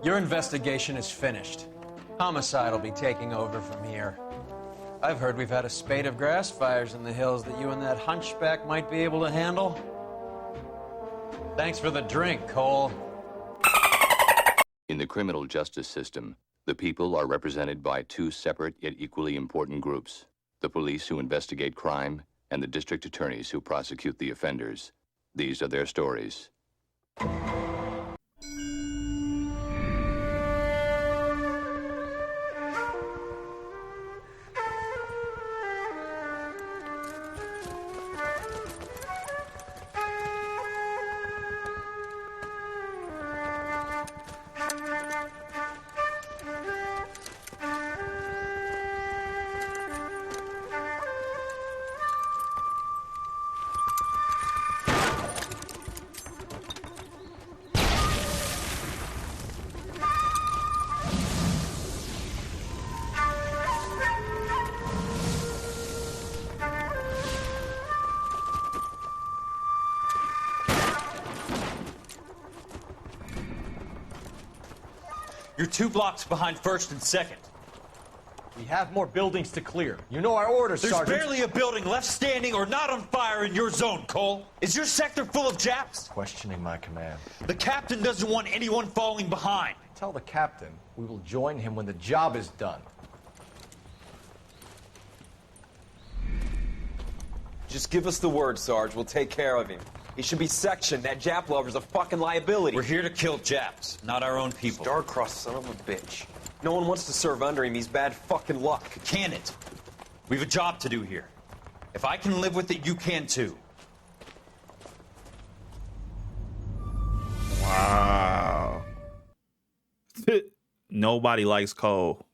Your investigation is finished. Homicide will be taking over from here. I've heard we've had a spate of grass fires in the hills that you and that hunchback might be able to handle. Thanks for the drink, Cole. In the criminal justice system, the people are represented by two separate yet equally important groups: the police who investigate crime and the district attorneys who prosecute the offenders. These are their stories. You're 2 blocks behind 1st and 2nd. We have more buildings to clear. You know our orders, There's Sergeant. barely a building left standing or not on fire in your zone, Cole. Is your sector full of Japs? Questioning my command. The captain doesn't want anyone falling behind. Tell the captain we will join him when the job is done. Just give us the word, Sarge. We'll take care of him. He should be sectioned. That Jap lover's a fucking liability. We're here to kill Japs, not our own people. Star-crossed son of a bitch. No one wants to serve under him. He's bad fucking luck. Can it? We have a job to do here. If I can live with it, you can too. Wow. Nobody likes Cole.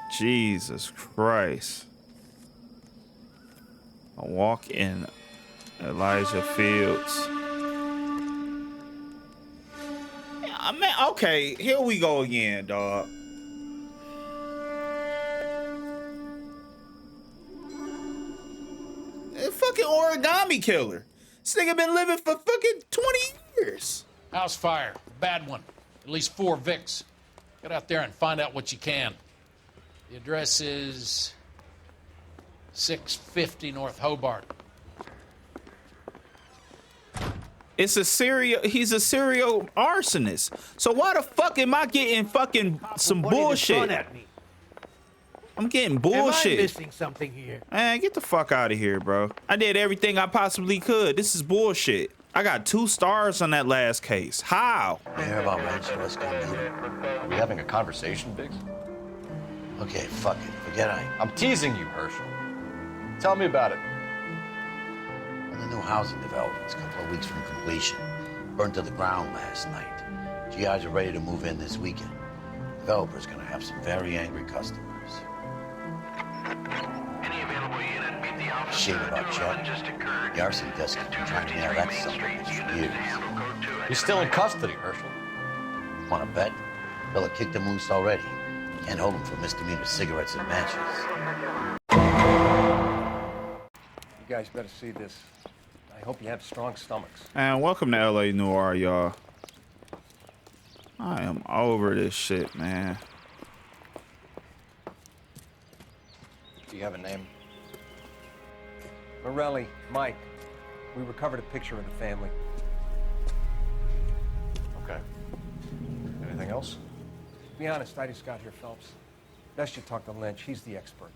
Jesus Christ. I walk in Elysian Fields. Yeah, man, okay, here we go again, dog. A fucking origami killer. This nigga been living for fucking 20 years. House fire, bad one. At least 4 Vicks. Get out there and find out what you can. The address is 650 North Hobart. He's a serial arsonist. So why the fuck am I getting fucking some bullshit? I'm getting bullshit. Am I missing something here? Man, get the fuck out of here, bro. I did everything I possibly could. This is bullshit. I got 2 stars on that last case. How? I hear about Rancho Escondido. Are we having a conversation, Biggs? Okay, fuck it. Forget I'm teasing you, Herschel. Tell me about it. And the new housing development's a couple of weeks from completion. Burned to the ground last night. GIs are ready to move in this weekend. Developer's gonna have some very angry customers. Any available unit, meet the officer. Shame about Chapman. The arson desk has been trying to nail that son of a bitch for years. He's still in custody, Herschel. Wanna bet? Fella kicked him loose already. Can't hold him for misdemeanor cigarettes and matches. You guys better see this. I hope you have strong stomachs. And welcome to LA Noire, y'all. I am over this shit, man. Do you have a name? Morelli, Mike. We recovered a picture of the family. Okay. Anything else? Be honest, I just got here, Phelps. Best you talk to Lynch. He's the expert.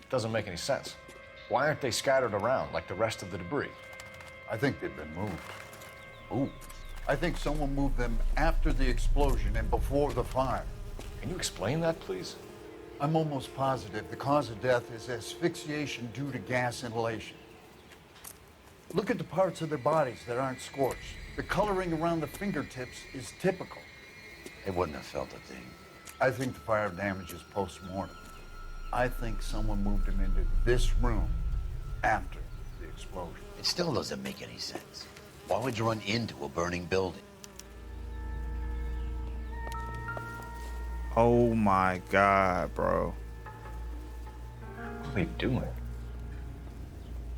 Doesn't make any sense. Why aren't they scattered around like the rest of the debris? I think they've been moved. Ooh. I think someone moved them after the explosion and before the fire. Can you explain that, please? I'm almost positive the cause of death is asphyxiation due to gas inhalation. Look at the parts of their bodies that aren't scorched. The coloring around the fingertips is typical. They wouldn't have felt a thing. I think the fire damage is post-mortem. I think someone moved him into this room after the explosion. It still doesn't make any sense. Why would you run into a burning building? Oh my God, bro. What are they doing?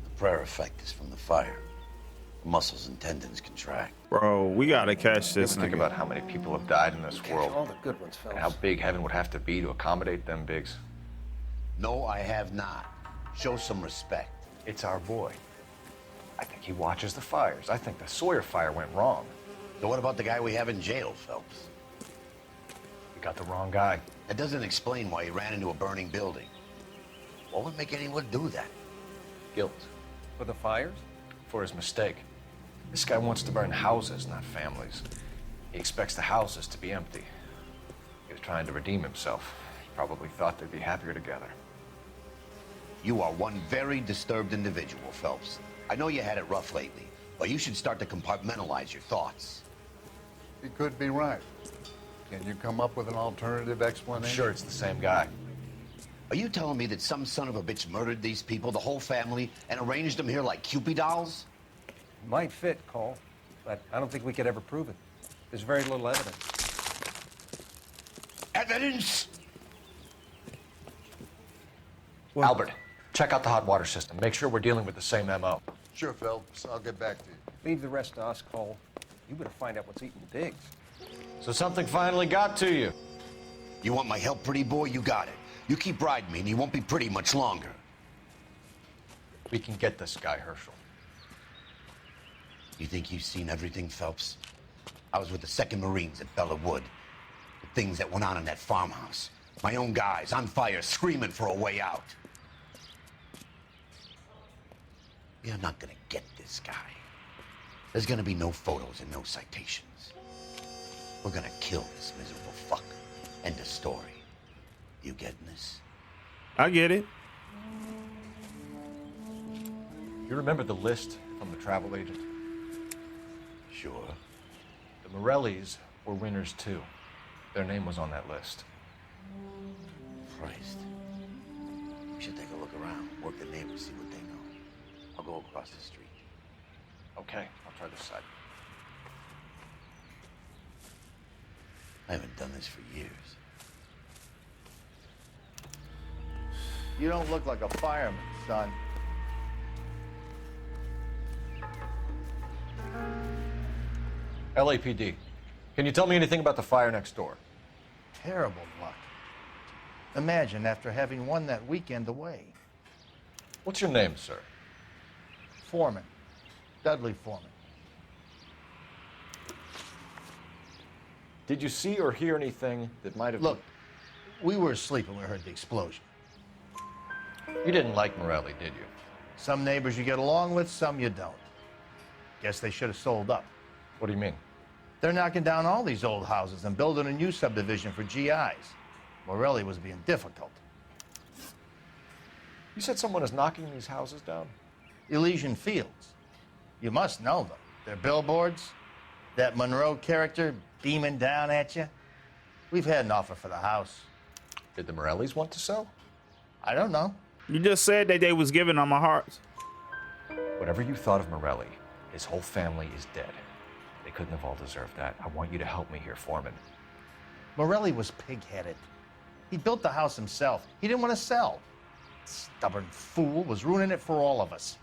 The prayer effect is from the fire. The muscles and tendons contract. Bro, we gotta catch this Think nigga. about how many people have died in this world. All the good ones, And Phelps. how big heaven would have to be to accommodate them bigs. No, I have not. Show some respect. It's our boy. I think he watches the fires. I think the Sawyer fire went wrong. So what about the guy we have in jail, Phelps? We got the wrong guy. That doesn't explain why he ran into a burning building. What would make anyone do that? Guilt. For the fires? For his mistake. This guy wants to burn houses, not families. He expects the houses to be empty. He was trying to redeem himself. He probably thought they'd be happier together. You are one very disturbed individual, Phelps. I know you had it rough lately, but you should start to compartmentalize your thoughts. He could be right. Can you come up with an alternative I'm explanation? sure it's the same guy. Are you telling me that some son of a bitch murdered these people, the whole family, and arranged them here like Cupid dolls? Might fit, Cole, but I don't think we could ever prove it. There's very little evidence. Evidence? Albert, check out the hot water system. Make sure we're dealing with the same MO. Sure, Phelps. I'll get back to you. Leave the rest to us, Cole. You better find out what's eating the digs. So something finally got to you. You want my help, pretty boy? You got it. You keep riding me, and you won't be pretty much longer. We can get this guy, Herschel. You think you've seen everything, Phelps? I was with the 2nd Marines at Bella Wood. The things that went on in that farmhouse. My own guys on fire, screaming for a way out. You're not gonna get this guy. There's gonna be no photos and no citations. We're gonna kill this miserable fuck. End of story. You getting this? I get it. You remember the list from the travel agent? Sure. The Morellis were winners too. Their name was on that list. Christ. We should take a look around, work the neighbors, see what they know. I'll go across the street. Okay, I'll try this side. I haven't done this for years. You don't look like a fireman, son. LAPD, can you tell me anything about the fire next door? Terrible luck. Imagine after having won that weekend away. What's your name, sir? Foreman. Dudley Foreman. Did you see or hear anything that might have... Look, we were asleep when we heard the explosion. You didn't like Morelli, did you? Some neighbors you get along with, some you don't. Guess they should have sold up. What do you mean? They're knocking down all these old houses and building a new subdivision for GIs. Morelli was being difficult. You said someone is knocking these houses down? Elysian Fields. You must know them. Their billboards, that Monroe character beaming down at you. We've had an offer for the house. Did the Morellis want to sell? I don't know. You just said that they was giving them a heart. Whatever you thought of Morelli, his whole family is dead. They couldn't have all deserved that. I want you to help me here, Foreman. Morelli was pig-headed. He built the house himself. He didn't want to sell. Stubborn fool was ruining it for all of us.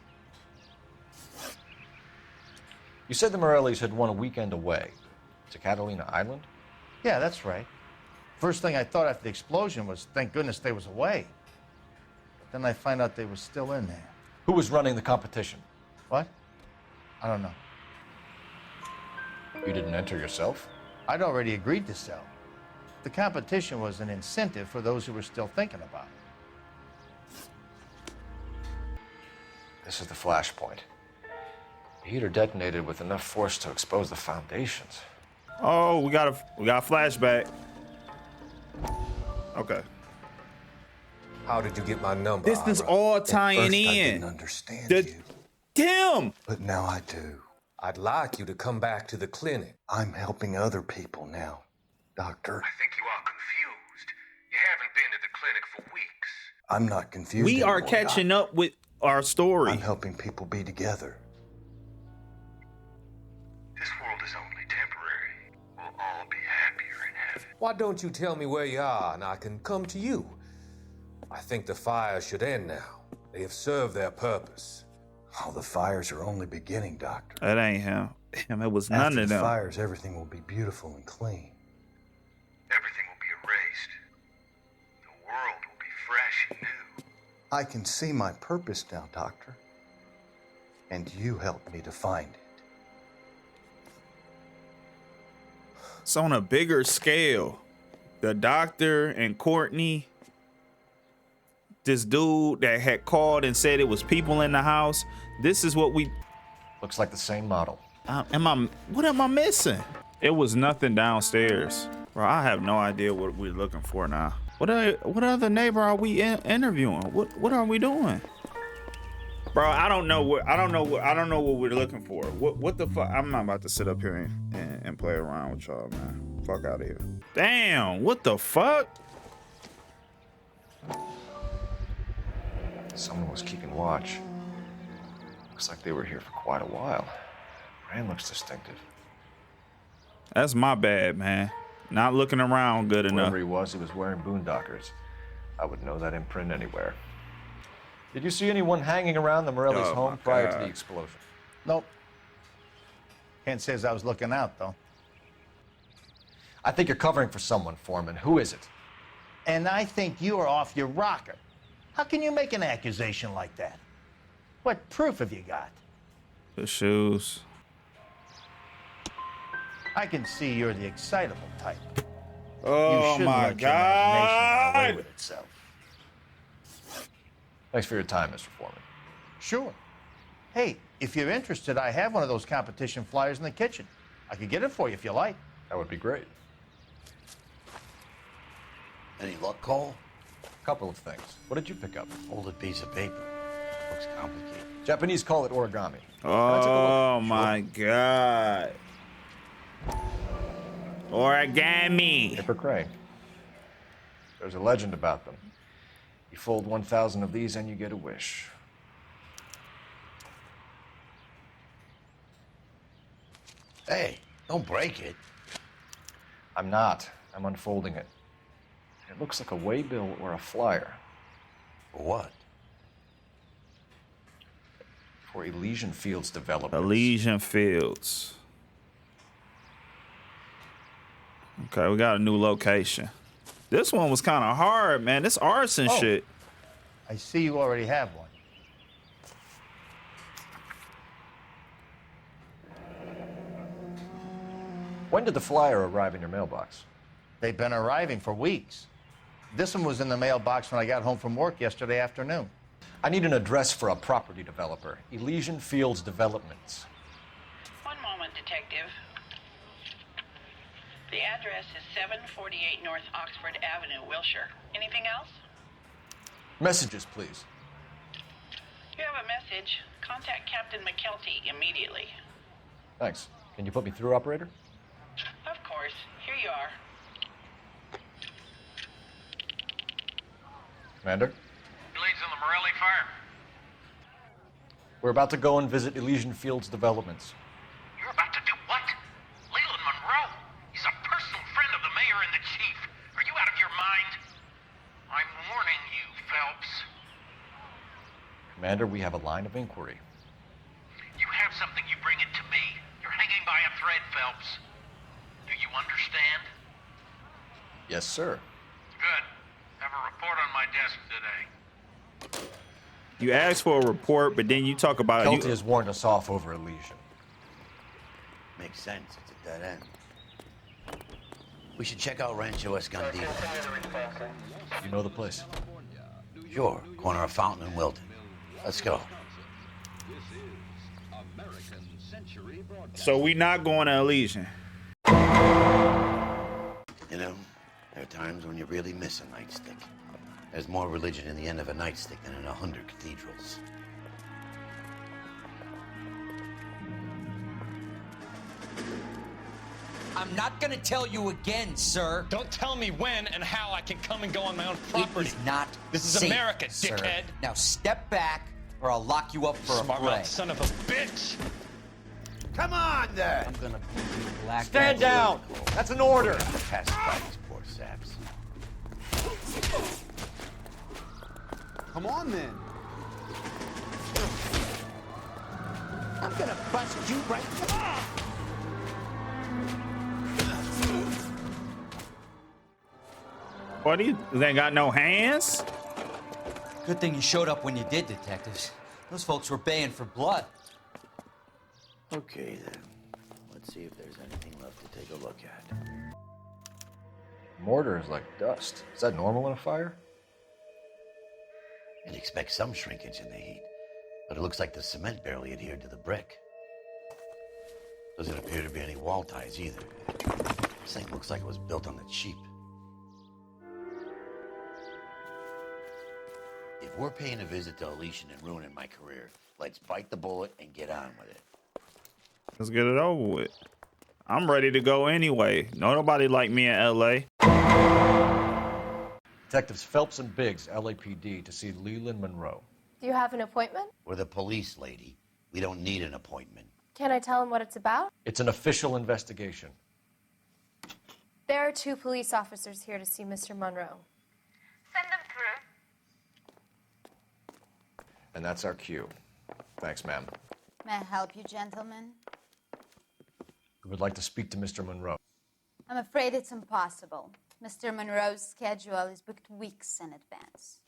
You said the Morellis had won a weekend away to Catalina Island? Yeah, that's right. First thing I thought after the explosion was, thank goodness they was away. But then I find out they were still in there. Who was running the competition? What? I don't know. You didn't enter yourself? I'd already agreed to sell. The competition was an incentive for those who were still thinking about it. This is the flashpoint. The heater detonated with enough force to expose the foundations. Oh, we got a flashback. Okay. How did you get my number? This is Ira? all At tying first, in. I didn't understand The- you, Damn! but now I do. I'd like you to come back to the clinic. I'm helping other people now, Doctor. I think you are confused. You haven't been to the clinic for weeks. I'm not confused. We are anymore, catching up with our story. I'm helping people be together. This world is only temporary. We'll all be happier in heaven. Why don't you tell me where you are and I can come to you? I think the fires should end now. They have served their purpose. Oh, the fires are only beginning, Doctor. That ain't him. Damn, it was none After of the them. fires, everything will be beautiful and clean. Everything will be erased. The world will be fresh and new. I can see my purpose now, Doctor. And you helped me to find it. It's on a bigger scale. The doctor and Courtney, this dude that had called and said it was people in the house. This is what we. Looks like the same model. What am I missing? It was nothing downstairs. Bro, I have no idea what we're looking for now. What other neighbor are we interviewing? What are we doing? Bro, I don't know what we're looking for. What the fuck? I'm not about to sit up here and play around with y'all, man. Fuck out of here. Damn, what the fuck? Someone was keeping watch. Looks like they were here for quite a while. Brand looks distinctive. That's my bad, man. Not looking around good enough. Whoever he was wearing boondockers. I would know that imprint anywhere. Did you see anyone hanging around the Morelli's home prior to the explosion? Nope. Can't say as I was looking out, though. I think you're covering for someone, Foreman. Who is it? And I think you are off your rocker. How can you make an accusation like that? What proof have you got? The shoes. I can see you're the excitable type. Oh you shouldn't my let your imagination run away God. with itself. Thanks for your time, Mr. Foreman. Sure. Hey, if you're interested, I have one of those competition flyers in the kitchen. I could get it for you if you like. That would be great. Any luck, Cole? Couple of things. What did you pick up? Folded piece of paper. Looks complicated. Japanese call it origami. Oh my God. Origami. Paper crane. There's a legend about them. You fold 1,000 of these and you get a wish. Hey, don't break it. I'm not. I'm unfolding it. It looks like a waybill or a flyer. For what? For Elysian Fields development. Elysian Fields. Okay, we got a new location. This one was kind of hard, man. This arson shit. I see you already have one. When did the flyer arrive in your mailbox? They've been arriving for weeks. This one was in the mailbox when I got home from work yesterday afternoon. I need an address for a property developer. Elysian Fields Developments. One moment, Detective. The address is 748 North Oxford Avenue, Wilshire. Anything else? Messages, please. You have a message. Contact Captain McKelty immediately. Thanks. Can you put me through, operator? Of course. Here you are. Commander? Leads on the Morelli fire. We're about to go and visit Elysian Fields Developments. You're about to do what? Leland Monroe. He's a personal friend of the mayor and the chief. Are you out of your mind? I'm warning you, Phelps. Commander, we have a line of inquiry. You have something, you bring it to me. You're hanging by a thread, Phelps. Do you understand? Yes, sir. Good. Have a report on my desk today. You asked for a report, but then you talk about Kelty has warned us off over Elysian. Makes sense. It's a dead end. We should check out Rancho Escondido. You know the place? Sure. Corner of Fountain and Wilton. Let's go. So we not going to Elysian. You know, there are times when you really miss a nightstick. There's more religion in the end of a nightstick than in 100 cathedrals. I'm not gonna tell you again, sir. Don't tell me when and how I can come and go on my own property. It is not This is safe, America, sir. dickhead. Now step back or I'll lock you up for a fray. Son of a bitch! Come on, then! I'm gonna put you black. Stand down! That's an order! Pacify these poor saps. Come on, then. I'm gonna bust you right now. What, they got no hands? Good thing you showed up when you did, detectives. Those folks were baying for blood. Okay, then. Let's see if there's anything left to take a look at. Mortar is like dust. Is that normal in a fire? You'd expect some shrinkage in the heat, but it looks like the cement barely adhered to the brick. Doesn't appear to be any wall ties either. This thing looks like it was built on the cheap. If we're paying a visit to Elysian and ruining my career, let's bite the bullet and get on with it. Let's get it over with. I'm ready to go anyway. No, nobody like me in LA. Detectives Phelps and Biggs, LAPD, to see Leland Monroe. Do you have an appointment? We're the police, lady. We don't need an appointment. Can I tell him what it's about? It's an official investigation. There are 2 police officers here to see Mr. Monroe. Send them through. And that's our cue. Thanks, ma'am. May I help you, gentlemen? We would like to speak to Mr. Monroe. I'm afraid it's impossible. Mr. Monroe's schedule is booked weeks in advance.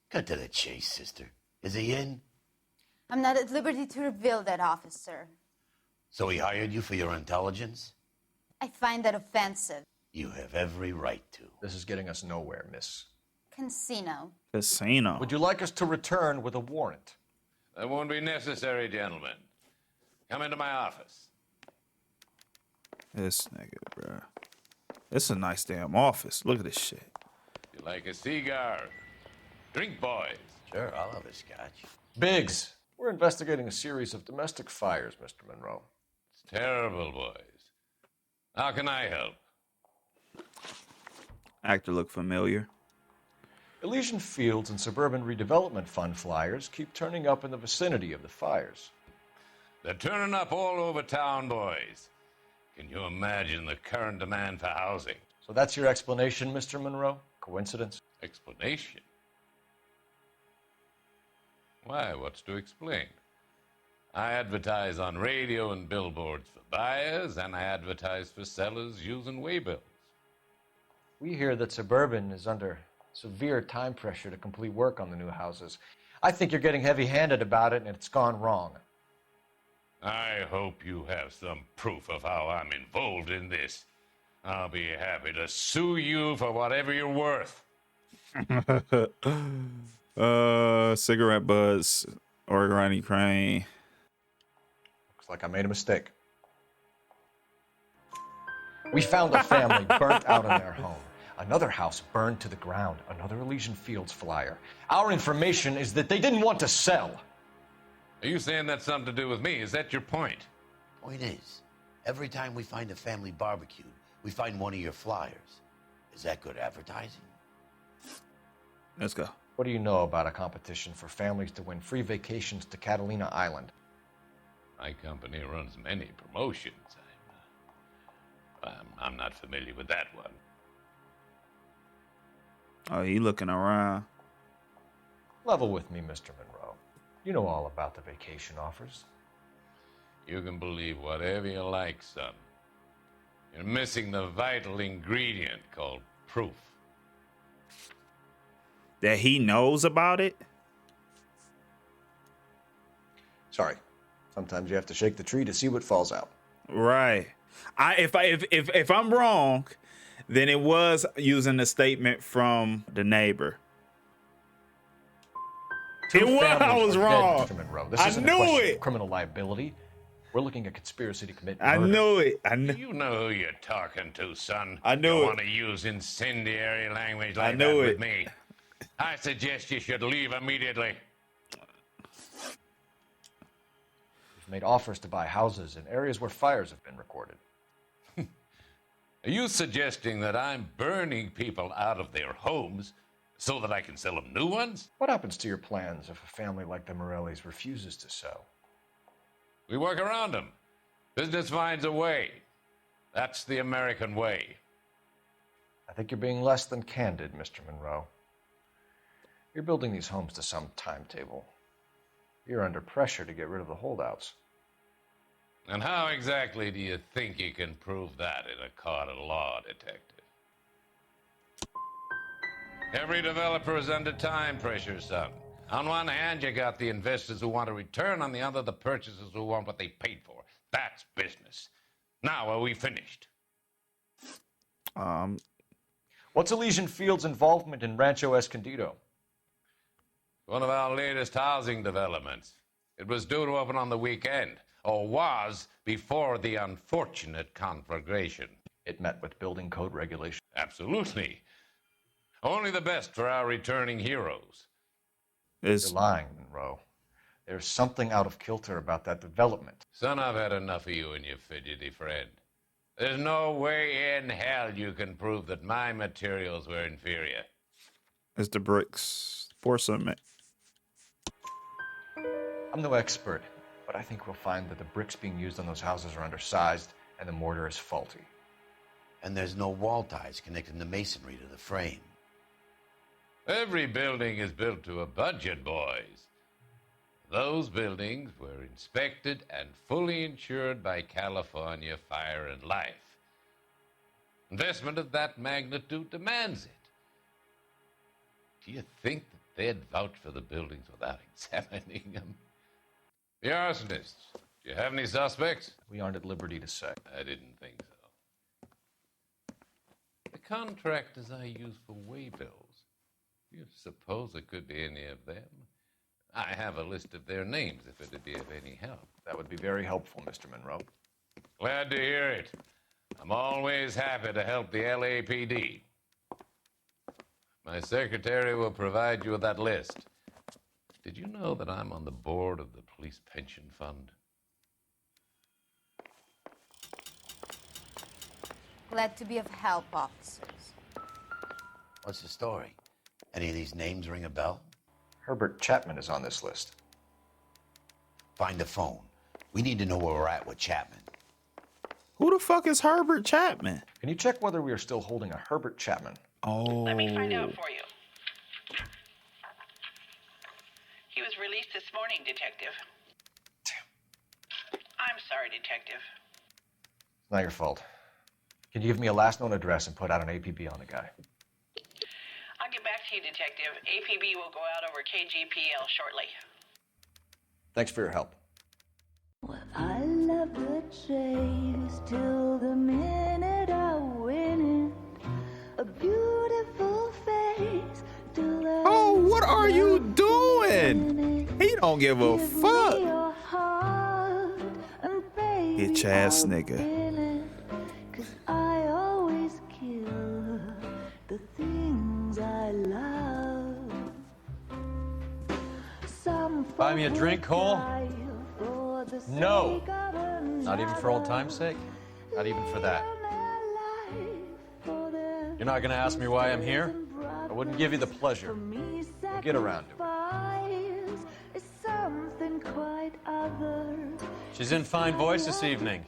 Cut to the chase, sister. Is he in? I'm not at liberty to reveal that, officer. So he hired you for your intelligence? I find that offensive. You have every right to. This is getting us nowhere, miss. Casino. Casino. Would you like us to return with a warrant? That won't be necessary, gentlemen. Come into my office. This nigga, bro. It's a nice damn office. Look at this shit. You like a cigar? Drink, boys. Sure, I'll have a scotch. Biggs, we're investigating a series of domestic fires, Mr. Monroe. It's terrible, boys. How can I help? Actor look familiar. Elysian Fields and Suburban Redevelopment Fund flyers keep turning up in the vicinity of the fires. They're turning up all over town, boys. Can you imagine the current demand for housing? So that's your explanation, Mr. Monroe? Coincidence? Explanation? Why, what's to explain? I advertise on radio and billboards for buyers, and I advertise for sellers using waybills. We hear that Suburban is under severe time pressure to complete work on the new houses. I think you're getting heavy-handed about it, and it's gone wrong. I hope you have some proof of how I'm involved in this. I'll be happy to sue you for whatever you're worth. Cigarette butts, Oregoni crane. Looks like I made a mistake. We found a family burnt out in their home. Another house burned to the ground. Another Elysian Fields flyer. Our information is that they didn't want to sell. Are you saying that's something to do with me? Is that your point? Point is, every time we find a family barbecue, we find one of your flyers. Is that good advertising? Let's go. What do you know about a competition for families to win free vacations to Catalina Island? My company runs many promotions. I'm not familiar with that one. Oh, he looking around. Level with me, Mr. Monroe. You know all about the vacation offers. You can believe whatever you like, son. You're missing the vital ingredient called proof. That he knows about it? Sorry. Sometimes you have to shake the tree to see what falls out. Right. If I'm wrong, then it was using the statement from the neighbor. Two It was. I families was are wrong. dead, Mr. Monroe. This I isn't knew a question it. of criminal liability. We're looking at conspiracy to commit I murder. knew it. I knew. You know who you're talking to, son. I knew you it. want to use incendiary language like I knew that it. with me. I suggest you should leave immediately. We've made offers to buy houses in areas where fires have been recorded. Are you suggesting that I'm burning people out of their homes So that I can sell them new ones? What happens to your plans if a family like the Morellis refuses to sell? We work around them. Business finds a way. That's the American way. I think you're being less than candid, Mr. Monroe. You're building these homes to some timetable. You're under pressure to get rid of the holdouts. And how exactly do you think you can prove that in a court of law, detective? Every developer is under time pressure, son. On one hand, you got the investors who want a return. On the other, the purchasers who want what they paid for. That's business. Now, are we finished? What's Elysian Fields' involvement in Rancho Escondido? One of our latest housing developments. It was due to open on the weekend, or was before the unfortunate conflagration. It met with building code regulations. Absolutely. Only the best for our returning heroes. You're lying, Monroe. There's something out of kilter about that development. Son, I've had enough of you and your fidgety friend. There's no way in hell you can prove that my materials were inferior. It's the bricks for cement. I'm no expert, but I think we'll find that the bricks being used on those houses are undersized and the mortar is faulty. And there's no wall ties connecting the masonry to the frame. Every building is built to a budget, boys. Those buildings were inspected and fully insured by California Fire and Life. Investment of that magnitude demands it. Do you think that they'd vouch for the buildings without examining them? The arsonists, do you have any suspects? We aren't at liberty to say. I didn't think so. The contractors I use for waybills, do you suppose it could be any of them? I have a list of their names if it'd be of any help. That would be very helpful, Mr. Monroe. Glad to hear it. I'm always happy to help the LAPD. My secretary will provide you with that list. Did you know that I'm on the board of the Police Pension Fund? Glad to be of help, officers. What's the story? Any of these names ring a bell? Herbert Chapman is on this list. Find the phone. We need to know where we're at with Chapman. Who the fuck is Herbert Chapman? Can you check whether we are still holding a Herbert Chapman? Oh. Let me find out for you. He was released this morning, Detective. I'm sorry, Detective. It's not your fault. Can you give me a last known address and put out an APB on the guy? I'll get back to you, Detective. APB will go out over KGPL shortly. Thanks for your help. I love the chase till the minute I win it. A beautiful face till the Oh, what are you doing? He don't give a fuck. Bitch ass nigga. I always kill the things I love. Buy me a drink, Cole? No. Not even for old time's sake? Not even for that. You're not gonna ask me why I'm here? I wouldn't give you the pleasure. We'll get around to it. She's in fine voice this evening.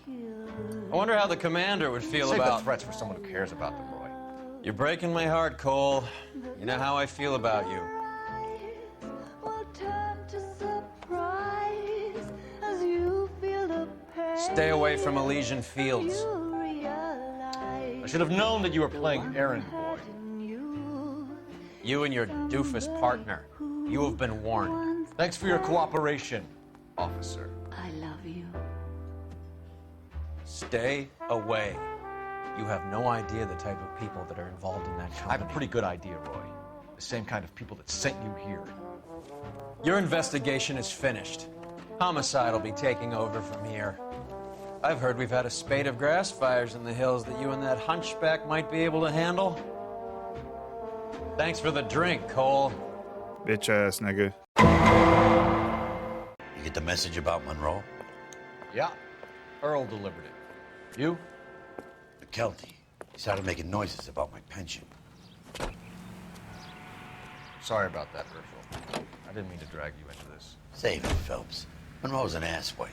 I wonder how the commander would feel Save about... the threats for someone who cares about them, Roy. You're breaking my heart, Cole. You know how I feel about you. Stay away from Elysian Fields. I should have known that you were playing errand boy. You and your doofus partner. You have been warned. Thanks for your cooperation, officer. I love you. Stay away. You have no idea the type of people that are involved in that company. I have a pretty good idea, Roy. The same kind of people that sent you here. Your investigation is finished. Homicide will be taking over from here. I've heard we've had a spate of grass fires in the hills that you and that hunchback might be able to handle. Thanks for the drink, Cole. Bitch ass nigga. You get the message about Monroe? Yeah. Earl delivered it. You? McKelty. He started making noises about my pension. Sorry about that, Virgil. I didn't mean to drag you into this. Save it, Phelps. Monroe's an asswipe.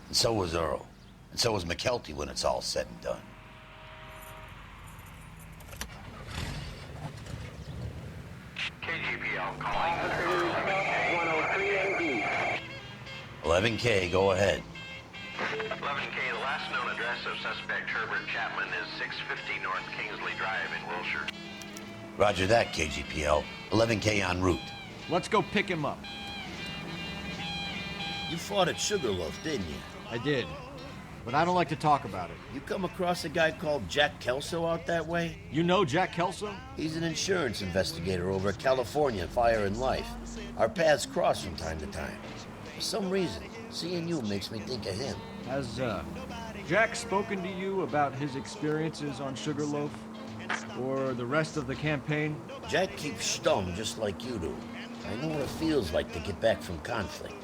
And so was Earl. And so was McKelty when it's all said and done. KGPL calling 103 AD. 11K, go ahead. 11K, the last known address of suspect Herbert Chapman is 650 North Kingsley Drive in Wilshire. Roger that, KGPL. 11K en route. Let's go pick him up. You fought at Sugarloaf, didn't you? I did, but I don't like to talk about it. You come across a guy called Jack Kelso out that way? You know Jack Kelso? He's an insurance investigator over at California Fire and Life. Our paths cross from time to time. For some reason, seeing you makes me think of him. Has, Jack spoken to you about his experiences on Sugarloaf? Or the rest of the campaign? Jack keeps stum just like you do. I know what it feels like to get back from conflict.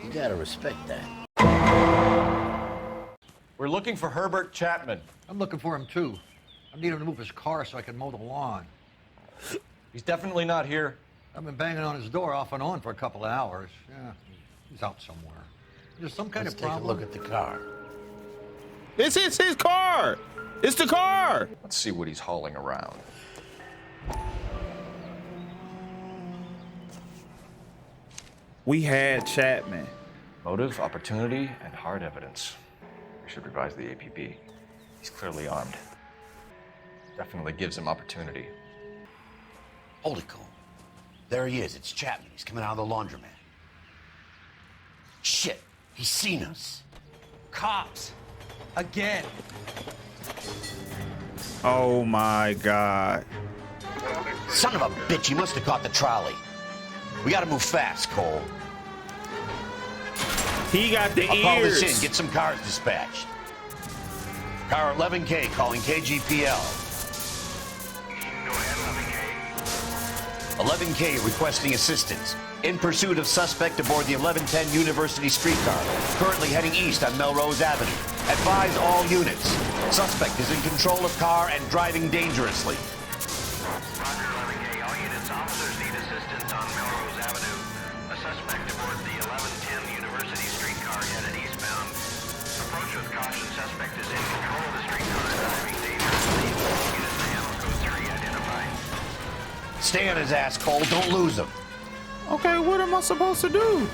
You gotta respect that. We're looking for Herbert Chapman. I'm looking for him, too. I need him to move his car so I can mow the lawn. He's definitely not here. I've been banging on his door off and on for a couple of hours. Yeah, he's out somewhere. There's some kind Let's of problem. take a look at the car. It's his car! It's the car! Let's see what he's hauling around. We had Chapman. Motive, opportunity, and hard evidence. We should revise the APB. He's clearly armed. Definitely gives him opportunity. Hold it, Cole. There he is. It's Chapman. He's coming out of the laundromat. Shit. He's seen us. Cops. Again. Oh my God. Son of a bitch. He must have caught the trolley. We gotta move fast, Cole. He got the I'll ears. call this in. Get some cars dispatched. Car 11K calling KGPL. 11K requesting assistance. In pursuit of suspect aboard the 1110 University streetcar, currently heading east on Melrose Avenue. Advise all units. Suspect is in control of car and driving dangerously. Roger, 11K. All units, officers need assistance on Melrose Avenue. A suspect aboard the 1110 University streetcar headed eastbound. Approach with caution. Suspect is in control of the streetcar and driving dangerously. Units to handle code 3 identified. Stay on his ass, Cole. Don't lose him. Okay, what am I supposed to do?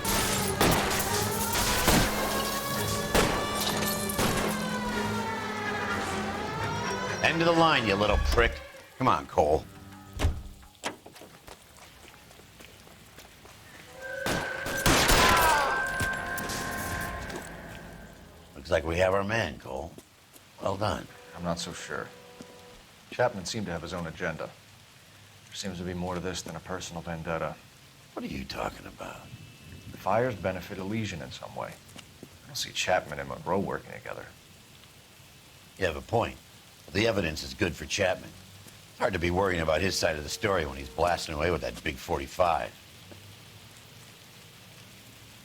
End of the line, you little prick. Come on, Cole. Looks like we have our man, Cole. Well done. I'm not so sure. Chapman seemed to have his own agenda. There seems to be more to this than a personal vendetta. What are you talking about? The fires benefit Elysian in some way. I don't see Chapman and Monroe working together. You have a point. The evidence is good for Chapman. It's hard to be worrying about his side of the story when he's blasting away with that big 45.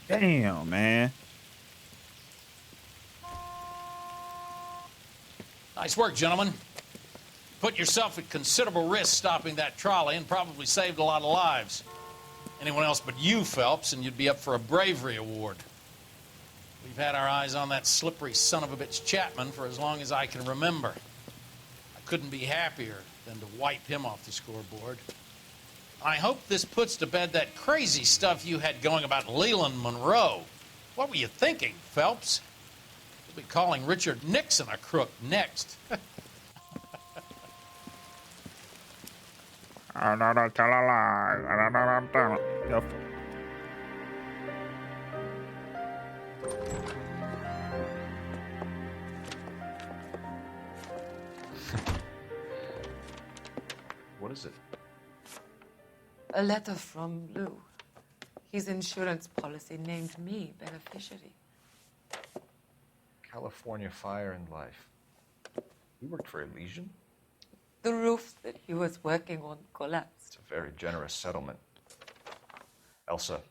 Damn, man. Nice work, gentlemen. Put yourself at considerable risk stopping that trolley and probably saved a lot of lives. Anyone else but you, Phelps, and you'd be up for a bravery award. We've had our eyes on that slippery son of a bitch Chapman for as long as I can remember. I couldn't be happier than to wipe him off the scoreboard. I hope this puts to bed that crazy stuff you had going about Leland Monroe. What were you thinking, Phelps? You'll be calling Richard Nixon a crook next. I'm not gonna tell a lie. What is it? A letter from Lou. His insurance policy named me beneficiary. California Fire and Life. You worked for Elysian? The roof that he was working on collapsed. It's a very generous settlement. Elsa,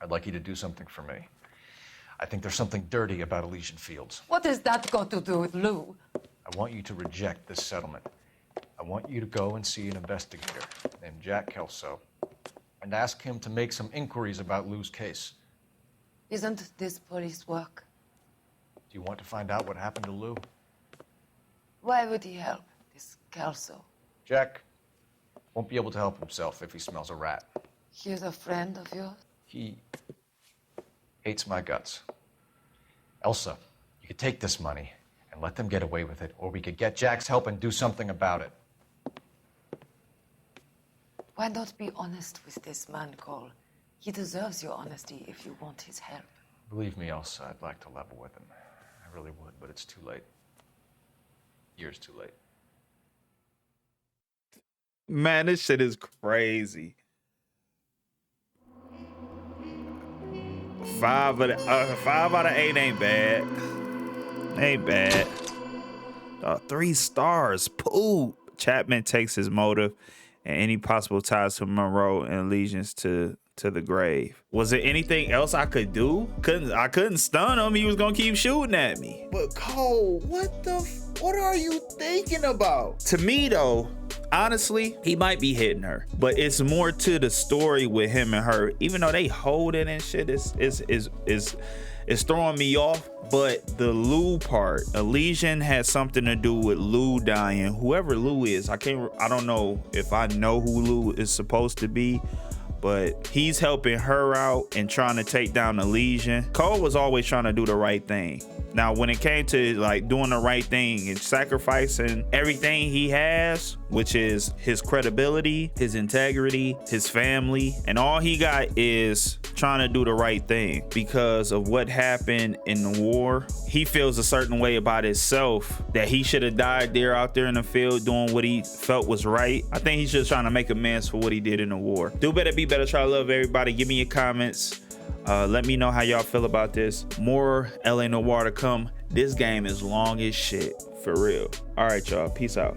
I'd like you to do something for me. I think there's something dirty about Elysian Fields. What has that got to do with Lou? I want you to reject this settlement. I want you to go and see an investigator named Jack Kelso. and ask him to make some inquiries about Lou's case. Isn't this police work? Do you want to find out what happened to Lou? Why would he help this Kelso? Jack won't be able to help himself if he smells a rat. He's a friend of yours? He hates my guts. Elsa, you could take this money and let them get away with it, or we could get Jack's help and do something about it. Why not be honest with this man, Cole? He deserves your honesty if you want his help. Believe me, Elsa, I'd like to level with him. I really would, but it's too late. Years too late. Man, this shit is crazy. 5 out of 8 ain't bad. Ain't bad. 3 stars. Poop. Chapman takes his motive and any possible ties to Monroe and allegiance to the grave. Was there anything else I could do? I couldn't stun him. He was gonna keep shooting at me. But Cole, what are you thinking about? To me though, honestly, he might be hitting her, but it's more to the story with him and her. Even though they hold it and shit, it's throwing me off. But the Lou part, Elysian has something to do with Lou dying. Whoever Lou is, I don't know if I know who Lou is supposed to be, but he's helping her out and trying to take down Elysian. Cole was always trying to do the right thing. Now, when it came to like doing the right thing and sacrificing everything he has, which is his credibility, his integrity, his family, and all he got is trying to do the right thing because of what happened in the war. He feels a certain way about himself that he should have died there out there in the field doing what he felt was right. I think he's just trying to make amends for what he did in the war. Do better, be better, try to love everybody. Give me your comments. Let me know how y'all feel about this. More LA Noire to come. This game is long as shit, for real. All right, y'all. Peace out.